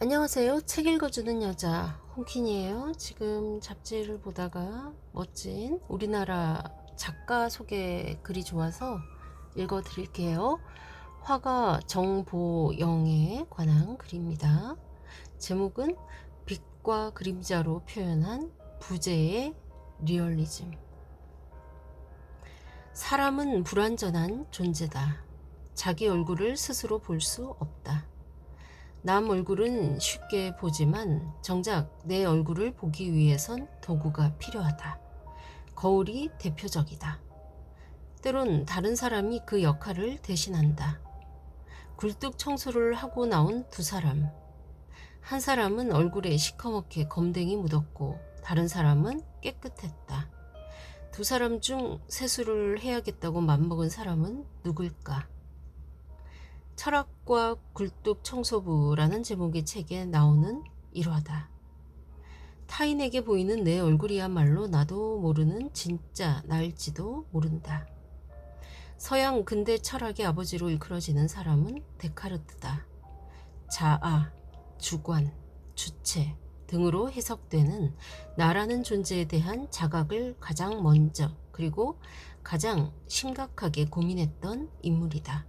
안녕하세요. 책 읽어주는 여자 홍킨이에요. 지금 잡지를 보다가 멋진 우리나라 작가 소개 글이 좋아서 읽어드릴게요. 화가 정보영에 관한 글입니다. 제목은 빛과 그림자로 표현한 부재의 리얼리즘. 사람은 불완전한 존재다. 자기 얼굴을 스스로 볼 수 없다. 남 얼굴은 쉽게 보지만 정작 내 얼굴을 보기 위해선 도구가 필요하다. 거울이 대표적이다. 때론 다른 사람이 그 역할을 대신한다. 굴뚝 청소를 하고 나온 두 사람. 한 사람은 얼굴에 시커멓게 검댕이 묻었고 다른 사람은 깨끗했다. 두 사람 중 세수를 해야겠다고 맘먹은 사람은 누굴까? 철학과 굴뚝 청소부라는 제목의 책에 나오는 일화다. 타인에게 보이는 내 얼굴이야말로 나도 모르는 진짜 나일지도 모른다. 서양 근대 철학의 아버지로 일컬어지는 사람은 데카르트다. 자아, 주관, 주체 등으로 해석되는 나라는 존재에 대한 자각을 가장 먼저 그리고 가장 심각하게 고민했던 인물이다.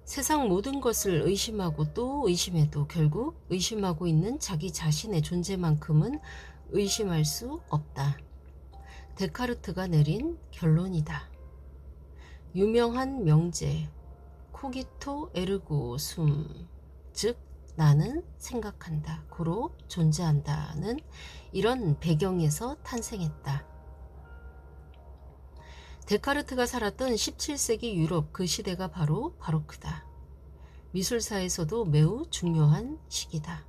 세상 모든 것을 의심하고 또 의심해도 결국 의심하고 있는 자기 자신의 존재만큼은 의심할 수 없다. 데카르트가 내린 결론이다. 유명한 명제 코기토 에르고 숨, 즉 나는 생각한다, 고로 존재한다는 이런 배경에서 탄생했다. 데카르트가 살았던 17세기 유럽, 그 시대가 바로 바로크다. 미술사에서도 매우 중요한 시기다.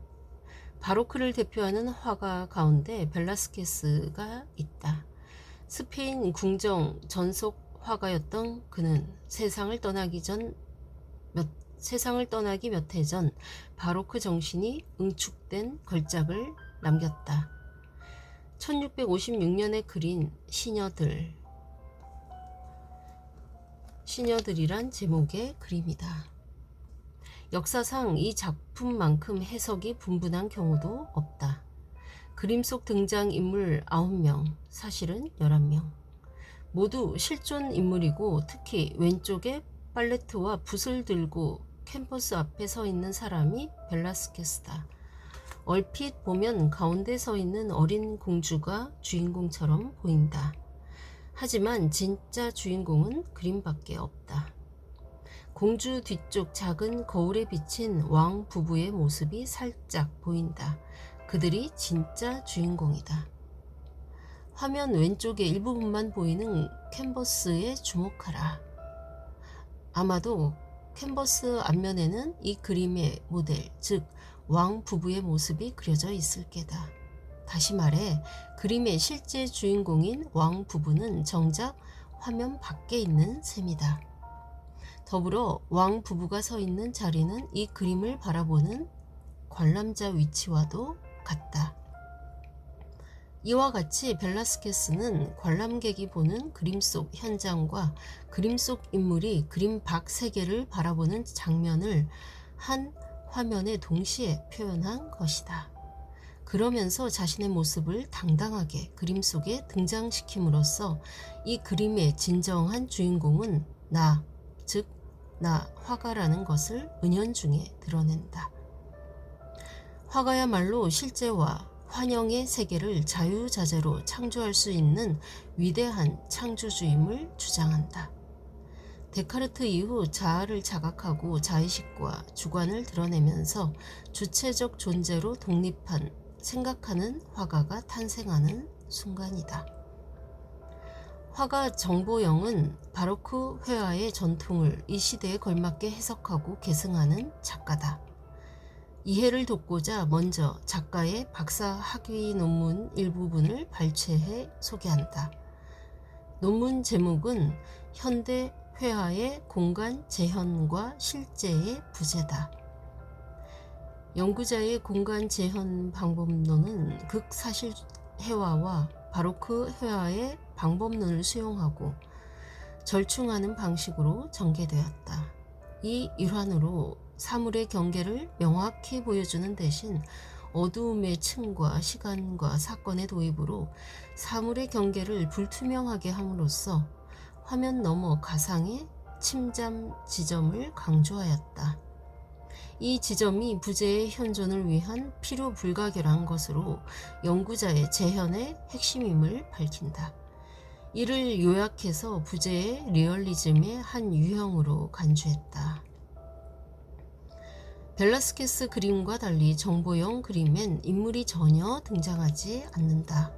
바로크를 대표하는 화가 가운데 벨라스케스가 있다. 스페인 궁정 전속 화가였던 그는 세상을 떠나기 몇 해 전 바로크 정신이 응축된 걸작을 남겼다. 1656년에 그린 시녀들이란 제목의 글입니다. 역사상 이 작품만큼 해석이 분분한 경우도 없다. 그림 속 등장인물 9명, 사실은 11명. 모두 실존 인물이고 특히 왼쪽에 팔레트와 붓을 들고 캔버스 앞에 서 있는 사람이 벨라스케스다. 얼핏 보면 가운데 서 있는 어린 공주가 주인공처럼 보인다. 하지만 진짜 주인공은 그림밖에 없다. 공주 뒤쪽 작은 거울에 비친 왕 부부의 모습이 살짝 보인다. 그들이 진짜 주인공이다. 화면 왼쪽의 일부분만 보이는 캔버스에 주목하라. 아마도 캔버스 앞면에는 이 그림의 모델, 즉 왕 부부의 모습이 그려져 있을 게다. 다시 말해 그림의 실제 주인공인 왕 부부는 정작 화면 밖에 있는 셈이다. 더불어 왕 부부가 서 있는 자리는 이 그림을 바라보는 관람자 위치와도 같다. 이와 같이 벨라스케스는 관람객이 보는 그림 속 현장과 그림 속 인물이 그림 밖 세계를 바라보는 장면을 한 화면에 동시에 표현한 것이다. 그러면서 자신의 모습을 당당하게 그림 속에 등장시킴으로써 이 그림의 진정한 주인공은 나, 즉 나 화가라는 것을 은연중에 드러낸다. 화가야말로 실제와 환영의 세계를 자유자재로 창조할 수 있는 위대한 창조주임을 주장한다. 데카르트 이후 자아를 자각하고 자의식과 주관을 드러내면서 주체적 존재로 독립한 생각하는 화가가 탄생하는 순간이다. 화가 정보영은 바로크 회화의 전통을 이 시대에 걸맞게 해석하고 계승하는 작가다. 이해를 돕고자 먼저 작가의 박사 학위 논문 일부분을 발췌해 소개한다. 논문 제목은 현대 회화의 공간 재현과 실제의 부재다. 연구자의 공간 재현 방법론은 극사실회화와 바로크 회화의 방법론을 수용하고 절충하는 방식으로 전개되었다. 이 일환으로 사물의 경계를 명확히 보여주는 대신 어두움의 층과 시간과 사건의 도입으로 사물의 경계를 불투명하게 함으로써 화면 너머 가상의 침잠 지점을 강조하였다. 이 지점이 부재의 현존을 위한 필요 불가결한 것으로 연구자의 재현의 핵심임을 밝힌다. 이를 요약해서 부재의 리얼리즘의 한 유형으로 간주했다. 벨라스케스 그림과 달리 정보형 그림엔 인물이 전혀 등장하지 않는다.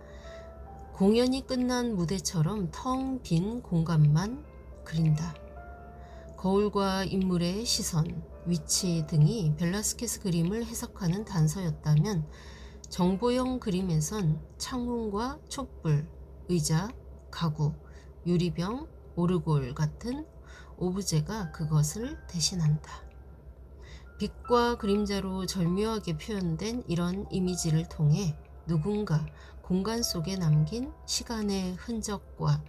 공연이 끝난 무대처럼 텅 빈 공간만 그린다. 거울과 인물의 시선, 위치 등이 벨라스케스 그림을 해석하는 단서였다면 정보형 그림에선 창문과 촛불, 의자, 가구, 유리병, 오르골 같은 오브제가 그것을 대신한다. 빛과 그림자로 절묘하게 표현된 이런 이미지를 통해 누군가 공간 속에 남긴 시간의 흔적과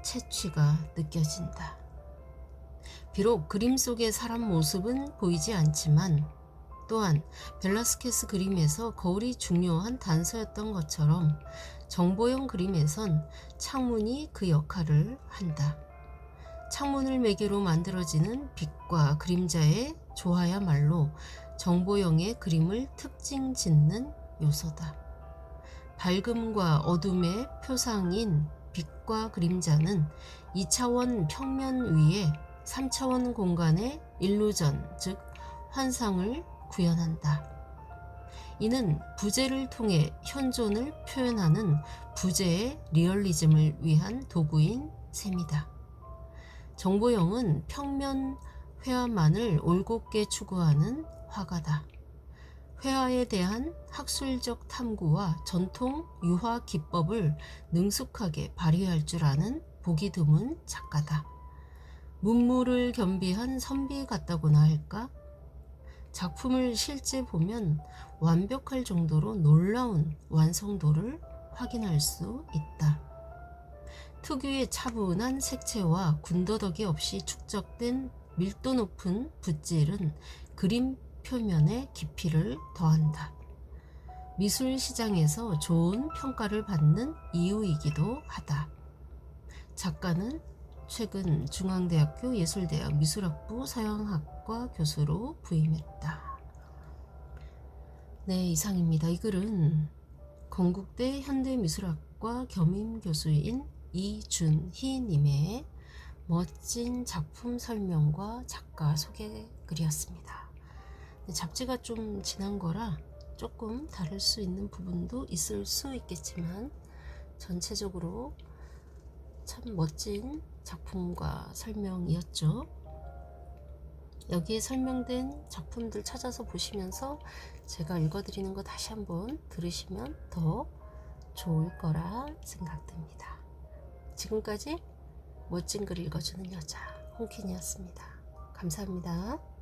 채취가 느껴진다. 비록 그림 속의 사람 모습은 보이지 않지만 또한 벨라스케스 그림에서 거울이 중요한 단서였던 것처럼 정보형 그림에선 창문이 그 역할을 한다. 창문을 매개로 만들어지는 빛과 그림자의 조화야말로 정보형의 그림을 특징 짓는 요소다. 밝음과 어둠의 표상인 빛과 그림자는 2차원 평면 위에 3차원 공간의 일루전, 즉 환상을 구현한다. 이는 부재를 통해 현존을 표현하는 부재의 리얼리즘을 위한 도구인 셈이다. 정보형은 평면 회화만을 올곧게 추구하는 화가다. 회화에 대한 학술적 탐구와 전통 유화 기법을 능숙하게 발휘할 줄 아는 보기 드문 작가다. 문물을 겸비한 선비 같다고나 할까? 작품을 실제 보면 완벽할 정도로 놀라운 완성도를 확인할 수 있다. 특유의 차분한 색채와 군더더기 없이 축적된 밀도 높은 붓질은 그림 표면의 깊이를 더한다. 미술 시장에서 좋은 평가를 받는 이유이기도 하다. 작가는 최근 중앙대학교 예술대학 미술학부 서양학과 교수로 부임했다. 네, 이상입니다. 이 글은 건국대 현대미술학과 겸임교수인 이준희 님의 멋진 작품 설명과 작가 소개 글이었습니다. 잡지가 좀 지난 거라 조금 다를 수 있는 부분도 있을 수 있겠지만 전체적으로 참 멋진 작품과 설명이었죠. 여기에 설명된 작품들 찾아서 보시면서 제가 읽어드리는 거 다시 한번 들으시면 더 좋을 거라 생각됩니다. 지금까지 멋진 글 읽어주는 여자 홍킨이었습니다. 감사합니다.